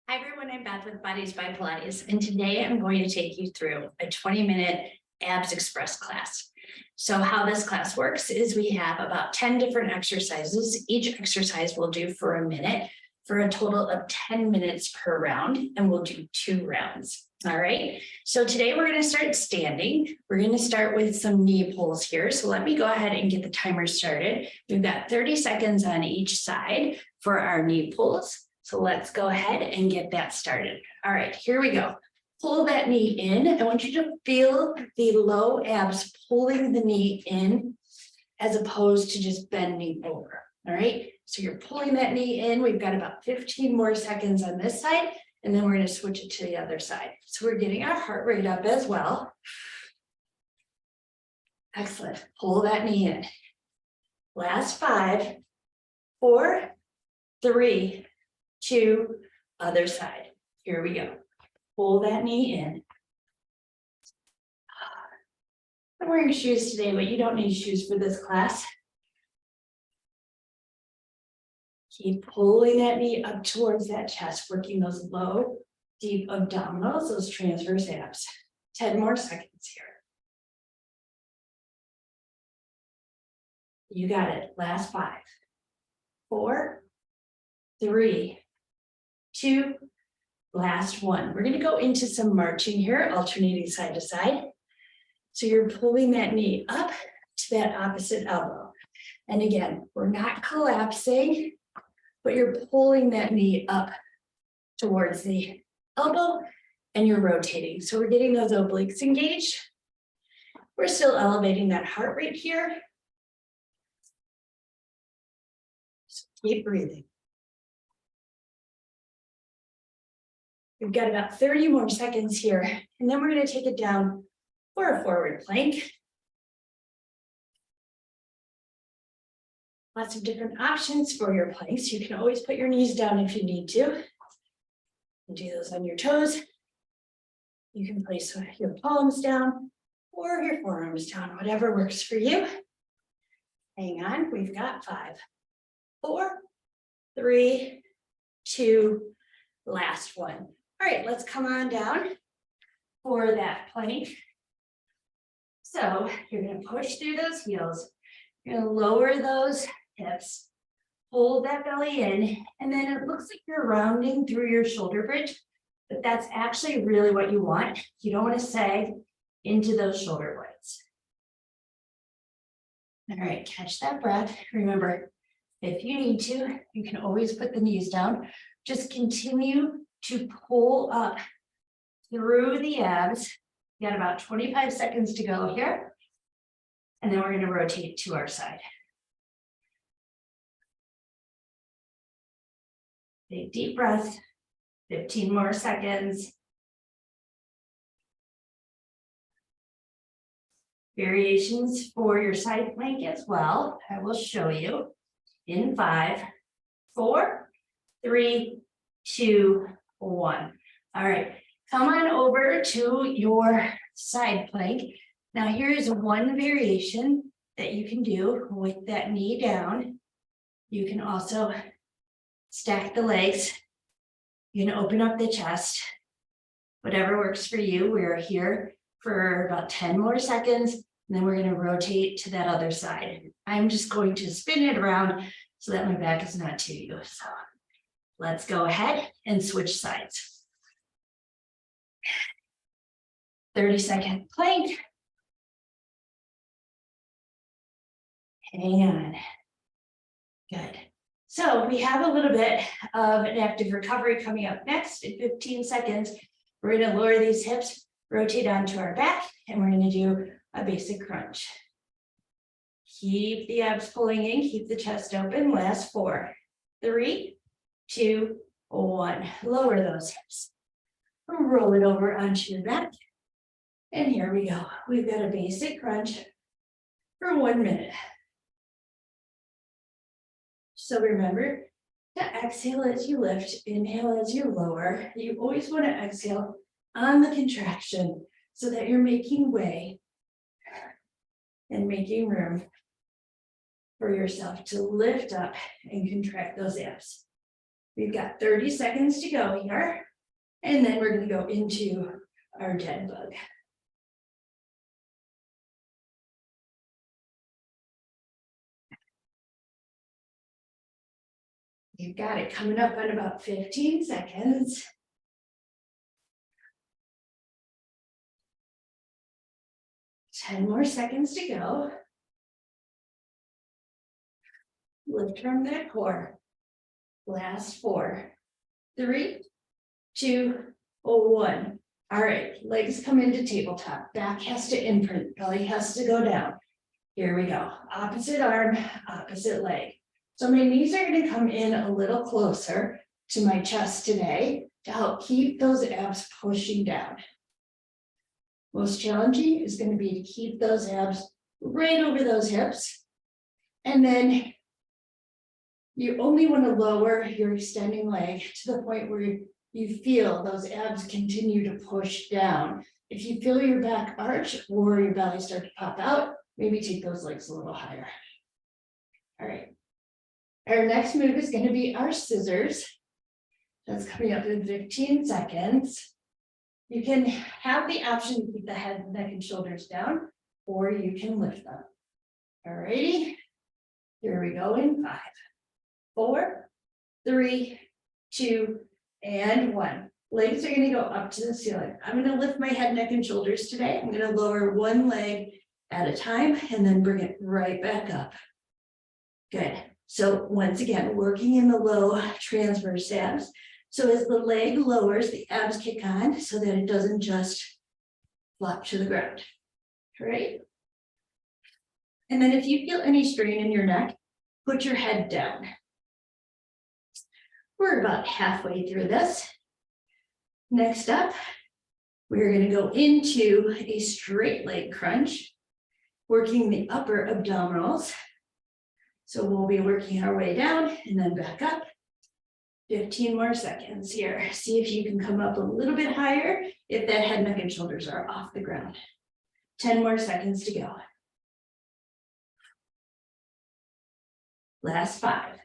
Hi everyone, I'm Beth with Bodies by Pilates, and today I'm going to take you through a 20-minute abs express class. So how this class works is we have about 10 different exercises. Each exercise we'll do for a minute for a total of 10 minutes per round, and we'll do 2 rounds. All right, so today we're going to start standing. We're going to start with some knee pulls here. So let me go ahead and get the timer started. We've got 30 seconds on each side for our knee pulls. So let's go ahead and get that started. All right, here we go. Pull that knee in. I want you to feel the low abs pulling the knee in as opposed to just bending over. All right, so you're pulling that knee in. We've got about 15 more seconds on this side, and then we're going to switch it to the other side. So we're getting our heart rate up as well. Excellent. Pull that knee in. Last 5, 4, 3, 2, other side. Here we go. Pull that knee in. I'm wearing shoes today, but you don't need shoes for this class. Keep pulling that knee up towards that chest, working those low, deep abdominals, those transverse abs. 10 more seconds here. You got it. Last 5, 4, 3, 2, last 1. We're going to go into some marching here, alternating side to side. So you're pulling that knee up to that opposite elbow. And again, we're not collapsing, but you're pulling that knee up towards the elbow and you're rotating. So we're getting those obliques engaged. We're still elevating that heart rate here. So keep breathing. We've got about 30 more seconds here, and then we're going to take it down for a forward plank. Lots of different options for your planks. You can always put your knees down if you need to. And do those on your toes. You can place your palms down or your forearms down, whatever works for you. Hang on, we've got 5, 4, 3, 2, last 1. All right, let's come on down for that plank. So you're going to push through those heels. You're going to lower those hips, hold that belly in, and then it looks like you're rounding through your shoulder bridge, but that's actually really what you want. You don't want to sag into those shoulder blades. All right, catch that breath. Remember, if you need to, you can always put the knees down. Just continue to pull up through the abs. You got about 25 seconds to go here. And then we're going to rotate to our side. Take deep breath, 15 more seconds. Variations for your side plank as well. I will show you in 5, 4, 3, 2, 1. All right, come on over to your side plank. Now here's one variation that you can do with that knee down. You can also stack the legs. You can open up the chest. Whatever works for you. We're here for about 10 more seconds, and then we're going to rotate to that other side. I'm just going to spin it around so that my back is not to you. So let's go ahead and switch sides. 30-second plank. Hang on. Good. So we have a little bit of an active recovery coming up next. In 15 seconds, we're going to lower these hips, rotate onto our back, and we're going to do a basic crunch. Keep the abs pulling in, keep the chest open. Last 4, 3, 2, 1. Lower those hips. Roll it over onto your back. And here we go. We've got a basic crunch for 1 minute. So remember to exhale as you lift, inhale as you lower. You always want to exhale on the contraction so that you're making way and making room for yourself to lift up and contract those abs. We've got 30 seconds to go here. And then we're going to go into our dead bug. You've got it coming up in about 15 seconds. Ten more seconds to go. Lift from that core. Last 4, 3, 2, 1. All right, legs come into tabletop. Back has to imprint, belly has to go down. Here we go. Opposite arm, opposite leg. So my knees are going to come in a little closer to my chest today to help keep those abs pushing down. Most challenging is going to be to keep those abs right over those hips. And then you only want to lower your extending leg to the point where you feel those abs continue to push down. If you feel your back arch or your belly start to pop out, maybe take those legs a little higher. All right. Our next move is going to be our scissors. That's coming up in 15 seconds. You can have the option to keep the head, neck, and shoulders down, or you can lift them. All righty. Here we go in 5, 4, 3, 2, and 1. Legs are going to go up to the ceiling. I'm going to lift my head, neck, and shoulders today. I'm going to lower one leg at a time and then bring it right back up. Good. So once again, working in the low transverse abs. So as the leg lowers, the abs kick on so that it doesn't just flop to the ground. All right. And then if you feel any strain in your neck, put your head down. We're about halfway through this. Next up, we're going to go into a straight leg crunch, working the upper abdominals. So we'll be working our way down and then back up. 15 more seconds here. See if you can come up a little bit higher if that head, neck, and shoulders are off the ground. 10 more seconds to go. Last 5,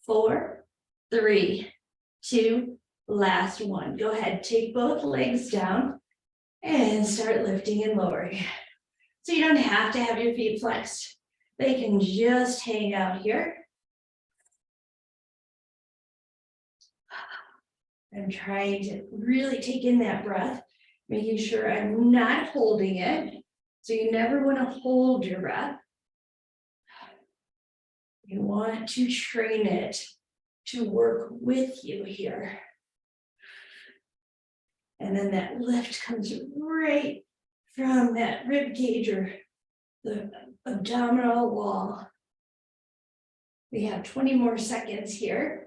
4, 3, 2, last 1. Go ahead, take both legs down and start lifting and lowering. So you don't have to have your feet flexed. They can just hang out here. I'm trying to really take in that breath, making sure I'm not holding it. So you never want to hold your breath. You want to train it to work with you here. And then that lift comes right from that rib cage or the abdominal wall. We have 20 more seconds here.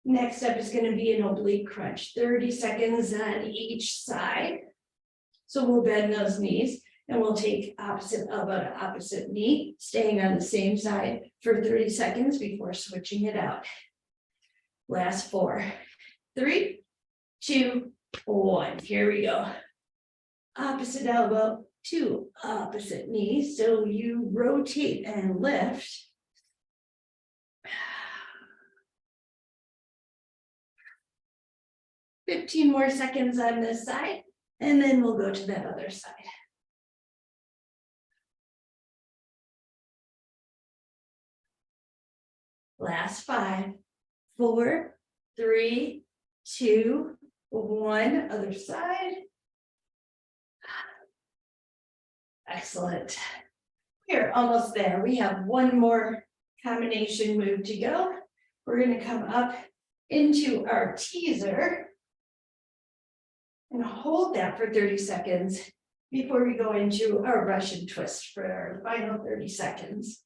Next up is going to be an oblique crunch, 30 seconds on each side. So we'll bend those knees and we'll take opposite elbow to opposite knee, staying on the same side for 30 seconds before switching it out. Last 4, 3, 2, 1. Here we go. Opposite elbow to opposite knee. So you rotate and lift. 15 more seconds on this side, and then we'll go to that other side. Last 5, 4, 3, 2, 1. Other side. Excellent. We're almost there. We have one more combination move to go. We're going to come up into our teaser and hold that for 30 seconds before we go into our Russian twist for our final 30 seconds.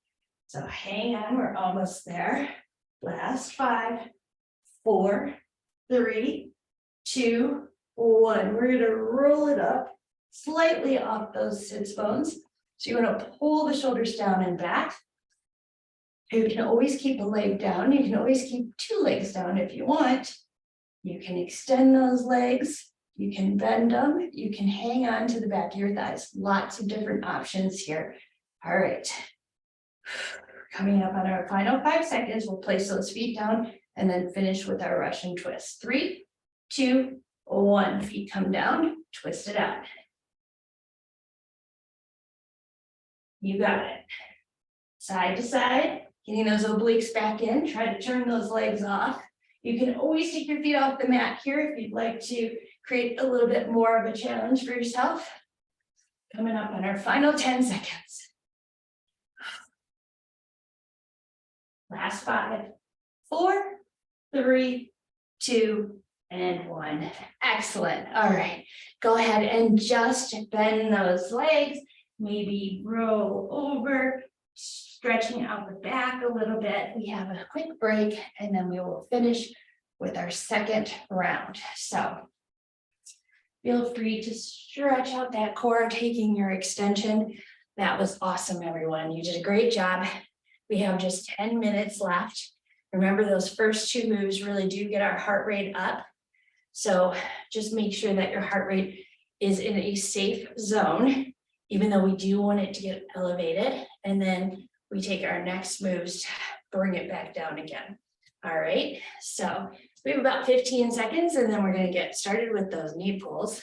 So hang on, we're almost there. Last 5, 4, 3, 2, 1. We're going to roll it up slightly off those sits bones. So you want to pull the shoulders down and back. You can always keep a leg down. You can always keep 2 legs down if you want. You can extend those legs. You can bend them. You can hang on to the back of your thighs. Lots of different options here. All right. Coming up on our final 5 seconds, we'll place those feet down and then finish with our Russian twist. 3, 2, 1. Feet come down, twist it out. You got it. Side to side, getting those obliques back in. Try to turn those legs off. You can always take your feet off the mat here if you'd like to create a little bit more of a challenge for yourself. Coming up on our final 10 seconds. Last 5, 4, 3, 2, and 1. Excellent. All right. Go ahead and just bend those legs. Maybe roll over, stretching out the back a little bit. We have a quick break and then we will finish with our second round. So feel free to stretch out that core, taking your extension. That was awesome, everyone. You did a great job. We have just 10 minutes left. Remember, those first 2 moves really do get our heart rate up. So just make sure that your heart rate is in a safe zone, even though we do want it to get elevated. And then we take our next moves, bring it back down again. All right, so we have about 15 seconds and then we're going to get started with those knee pulls.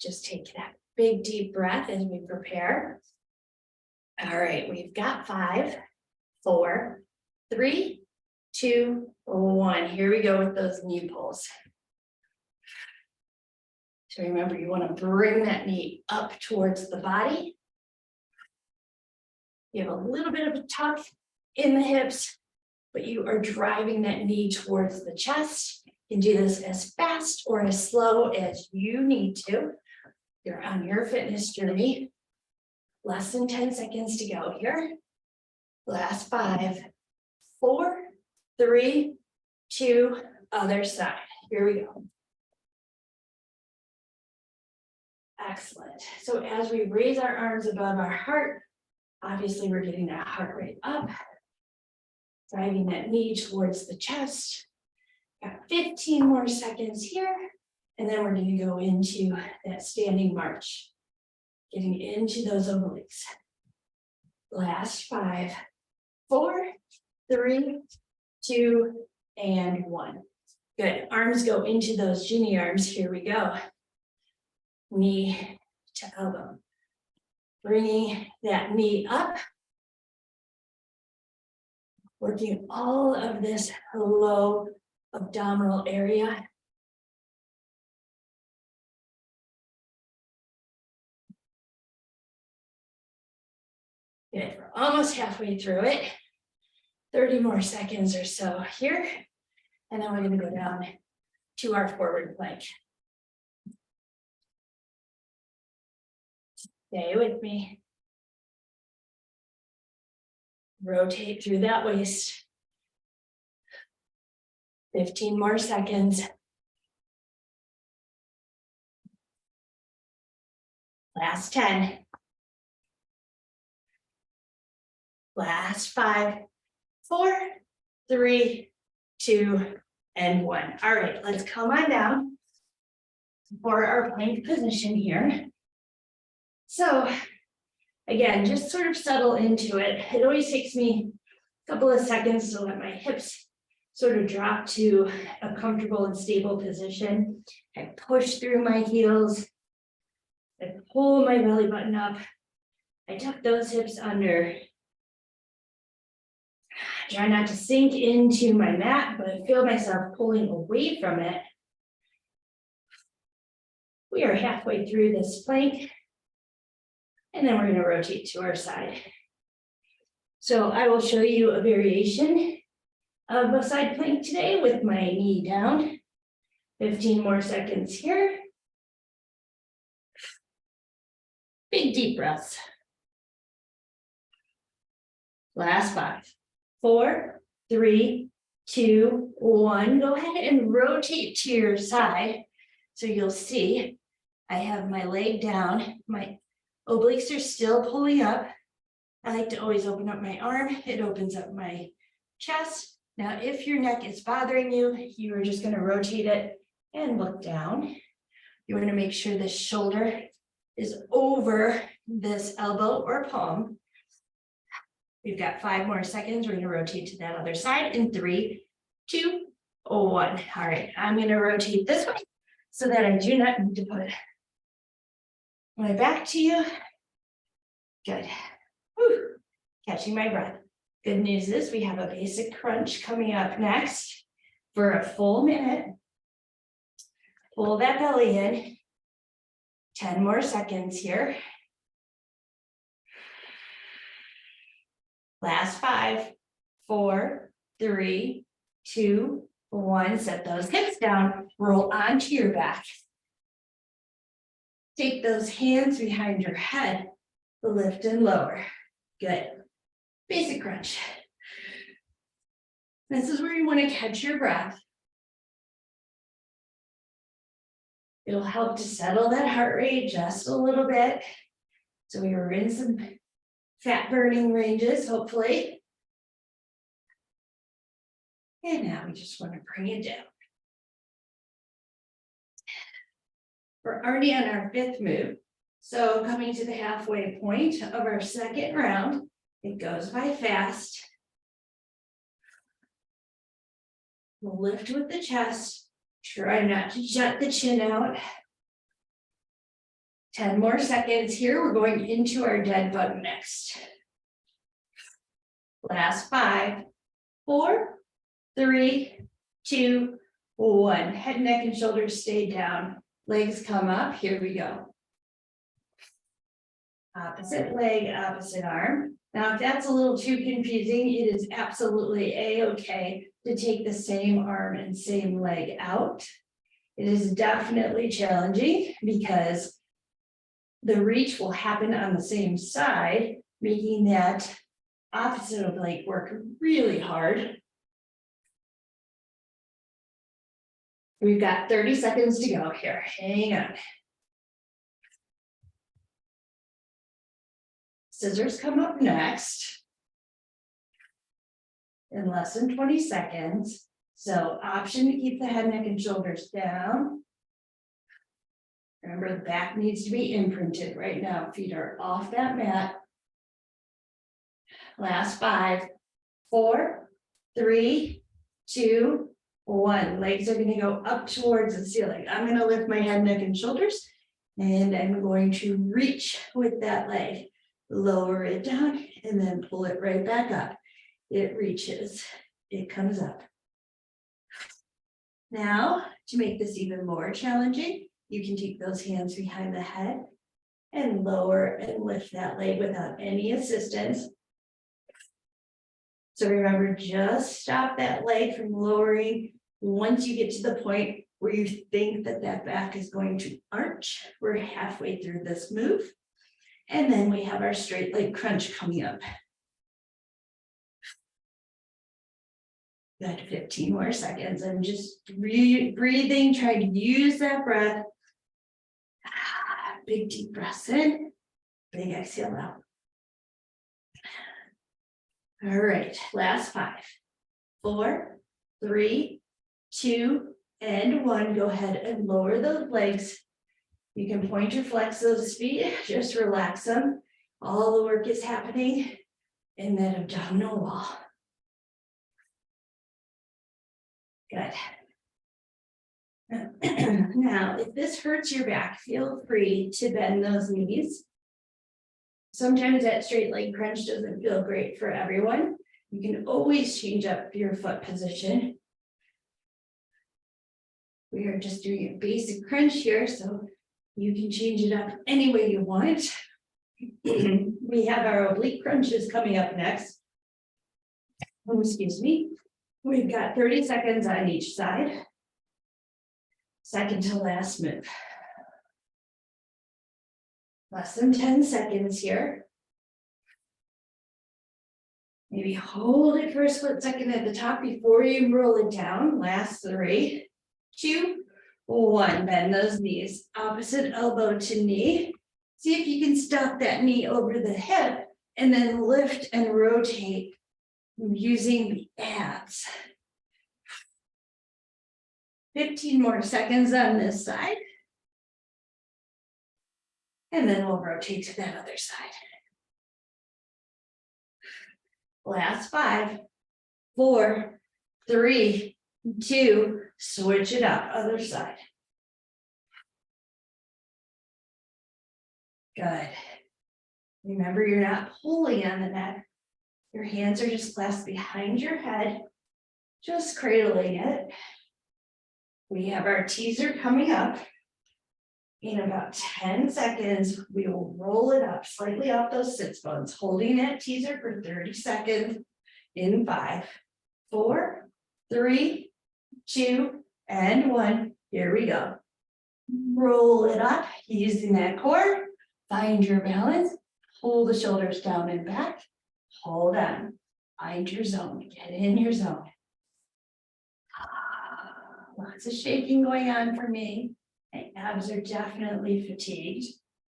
Just take that big deep breath as we prepare. All right, we've got 5, 4, 3, 2, 1. Here we go with those knee pulls. So remember, you want to bring that knee up towards the body. You have a little bit of a tuck in the hips, but you are driving that knee towards the chest. You can do this as fast or as slow as you need to. You're on your fitness journey. Less than 10 seconds to go here. Last 5, 4, 3, 2, other side. Here we go. Excellent. So as we raise our arms above our heart, obviously we're getting that heart rate up, driving that knee towards the chest. Got 15 more seconds here, and then we're going to go into that standing march, getting into those obliques. Last 5, 4, 3, 2, and 1. Good. Arms go into those Ginny arms. Here we go. Knee to elbow. Bringing that knee up. Working all of this low abdominal area. Good. We're almost halfway through it. 30 more seconds or so here. And then we're going to go down to our forward plank. Stay with me. Rotate through that waist. 15 more seconds. Last 10. Last 5, 4, 3, 2, and 1. All right, let's come on down for our plank position here. So again, just sort of settle into it. It always takes me a couple of seconds to let my hips sort of drop to a comfortable and stable position. I push through my heels. I pull my belly button up. I tuck those hips under. Try not to sink into my mat, but I feel myself pulling away from it. We are halfway through this plank. And then we're going to rotate to our side. So I will show you a variation of a side plank today with my knee down. 15 more seconds here. Big deep breaths. Last 5, 4, 3, 2, 1. Go ahead and rotate to your side. So you'll see I have my leg down. My obliques are still pulling up. I like to always open up my arm. It opens up my chest. Now, if your neck is bothering you, you are just going to rotate it and look down. You want to make sure the shoulder is over this elbow or palm. We've got 5 more seconds. We're going to rotate to that other side in 3, 2, 1. All right, I'm going to rotate this way so that I do not need to put my back to you. Good. Whew. Catching my breath. Good news is we have a basic crunch coming up next for a full minute. Pull that belly in. 10 more seconds here. Last 5, 4, 3, 2, 1. Set those hips down. Roll onto your back. Take those hands behind your head. Lift and lower. Good. Basic crunch. This is where you want to catch your breath. It'll help to settle that heart rate just a little bit. So we were in some fat burning ranges, hopefully. And now we just want to bring it down. We're already on our 5th move. So coming to the halfway point of our 2nd round, it goes by fast. We'll lift with the chest. Try not to jut the chin out. 10 more seconds here. We're going into our dead bug next. Last 5, 4, 3, 2, 1. Head, neck, and shoulders stay down. Legs come up. Here we go. Opposite leg, opposite arm. Now, if that's a little too confusing, it is absolutely a-okay to take the same arm and same leg out. It is definitely challenging because the reach will happen on the same side, making that opposite of leg work really hard. We've got 30 seconds to go here. Hang on. Scissors come up next in less than 20 seconds. So option to keep the head, neck, and shoulders down. Remember, the back needs to be imprinted right now. Feet are off that mat. Last 5, 4, 3, 2, 1. Legs are going to go up towards the ceiling. I'm going to lift my head, neck, and shoulders, and I'm going to reach with that leg. Lower it down and then pull it right back up. It reaches, it comes up. Now, to make this even more challenging, you can take those hands behind the head and lower and lift that leg without any assistance. So remember, just stop that leg from lowering once you get to the point where you think that that back is going to arch. We're halfway through this move. And then we have our straight leg crunch coming up. Good, 15 more seconds. I'm just breathing, trying to use that breath. Big deep breaths in, big exhale out. All right, last 5, 4, 3, 2, and 1. Go ahead and lower those legs. You can point or flex those feet, just relax them. All the work is happening in that abdominal wall. Good. Now, if this hurts your back, feel free to bend those knees. Sometimes that straight leg crunch doesn't feel great for everyone. You can always change up your foot position. We are just doing a basic crunch here, so you can change it up any way you want. We have our oblique crunches coming up next. Oh, excuse me. We've got 30 seconds on each side. Second to last move. Less than 10 seconds here. Maybe hold it for a split second at the top before you roll it down. Last 3, 2, 1. Bend those knees. Opposite elbow to knee. See if you can stop that knee over the hip and then lift and rotate using the abs. 15 more seconds on this side. And then we'll rotate to that other side. Last 5, 4, 3, 2, switch it up, other side. Good. Remember, you're not pulling on the neck. Your hands are just clasped behind your head, just cradling it. We have our teaser coming up. In about 10 seconds, we will roll it up slightly off those sits bones, holding that teaser for 30 seconds in 5, 4, 3, 2, and 1. Here we go. Roll it up using that core. Find your balance. Pull the shoulders down and back. Hold on. Find your zone. Get in your zone. Lots of shaking going on for me. My abs are definitely fatigued.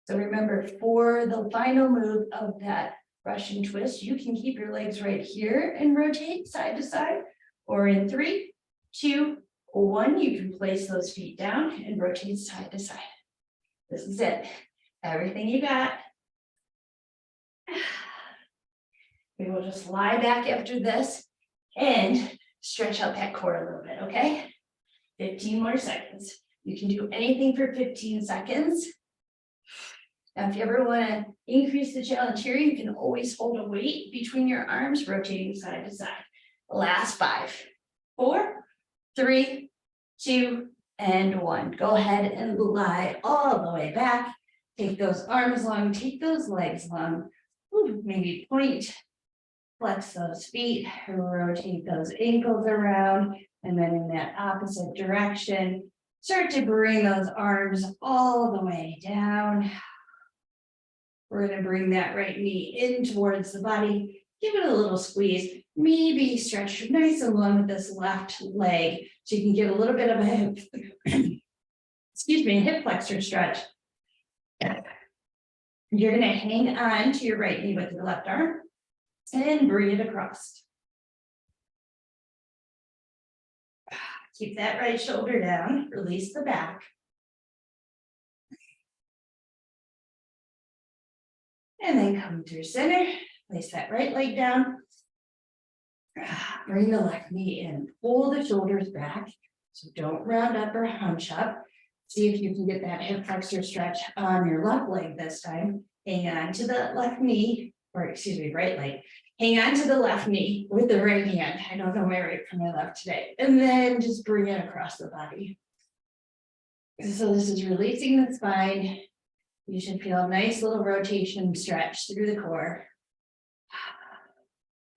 So remember, for the final move of that Russian twist, you can keep your legs right here and rotate side to side. Or in 3, 2, 1, you can place those feet down and rotate side to side. This is it. Everything you got. We will just lie back after this and stretch out that core a little bit, okay? 15 more seconds. You can do anything for 15 seconds. Now, if you ever want to increase the challenge here, you can always hold a weight between your arms, rotating side to side. Last 5, 4, 3, 2, and 1. Go ahead and lie all the way back. Take those arms long, take those legs long. Ooh, maybe point, flex those feet, rotate those ankles around, and then in that opposite direction, start to bring those arms all the way down. We're going to bring that right knee in towards the body. Give it a little squeeze. Maybe stretch nice and long with this left leg so you can get a little bit of a hip, hip flexor stretch. You're going to hang on to your right knee with your left arm and bring it across. Keep that right shoulder down, release the back. And then come through center, place that right leg down. Bring the left knee in, pull the shoulders back. So don't round up or hunch up. See if you can get that hip flexor stretch on your left leg this time. Hang on to the left knee, right leg. Hang on to the left knee with the right hand. I don't know my right from my left today. And then just bring it across the body. So this is releasing the spine. You should feel a nice little rotation stretch through the core.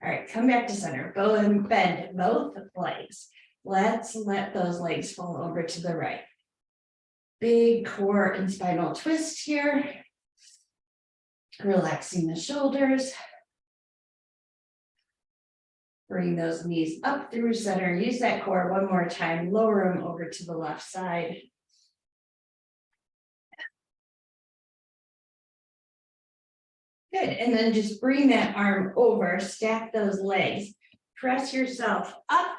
All right, come back to center. Go and bend both legs. Let's let those legs fall over to the right. Big core and spinal twist here. Relaxing the shoulders. Bring those knees up through center. Use that core one more time. Lower them over to the left side. Good, and then just bring that arm over, stack those legs. Press yourself up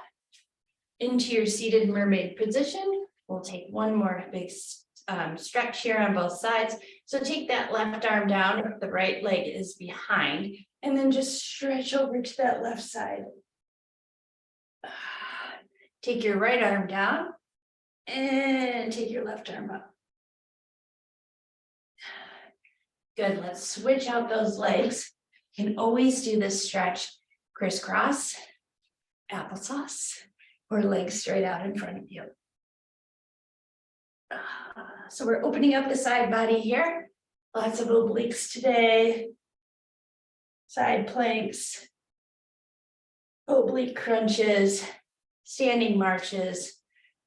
into your seated mermaid position. We'll take one more big stretch here on both sides. So take that left arm down if the right leg is behind, and then just stretch over to that left side. Take your right arm down and take your left arm up. Good, let's switch out those legs. You can always do this stretch crisscross, applesauce, or legs straight out in front of you. So we're opening up the side body here. Lots of obliques today. Side planks, oblique crunches, standing marches,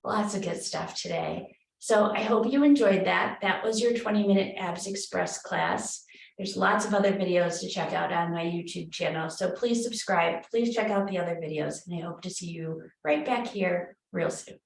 lots of good stuff today. So I hope you enjoyed that. That was your 20-minute Abs Express class. There's lots of other videos to check out on my YouTube channel. So please subscribe, please check out the other videos, and I hope to see you right back here real soon.